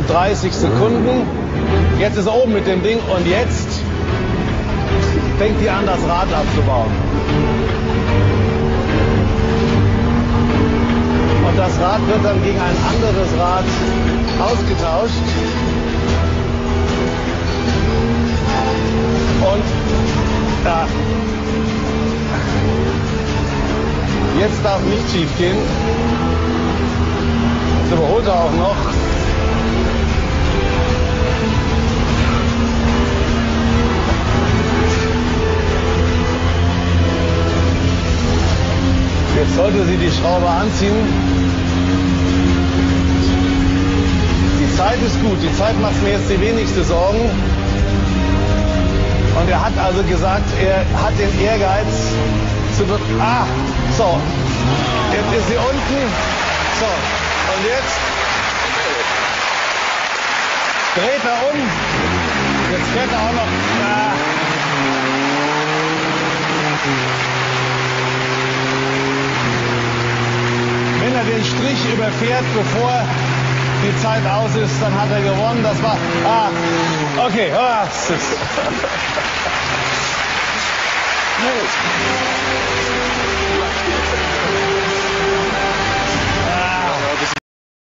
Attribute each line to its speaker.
Speaker 1: 30 Sekunden. Jetzt ist er oben mit dem Ding und jetzt fängt die an, das Rad abzubauen. Und das Rad wird dann gegen ein anderes Rad ausgetauscht. Und da. Jetzt darf nicht schief gehen. Jetzt überholt er auch noch. Jetzt sollte sie die Schraube anziehen. Die Zeit ist gut. Die Zeit macht mir jetzt die wenigste Sorgen. Und er hat also gesagt, er hat den Ehrgeiz zu... so. Jetzt ist sie unten. So. Und jetzt dreht er um. Jetzt fährt er auch noch... Wenn er den Strich überfährt, bevor die Zeit aus ist, dann hat er gewonnen. Das war... okay.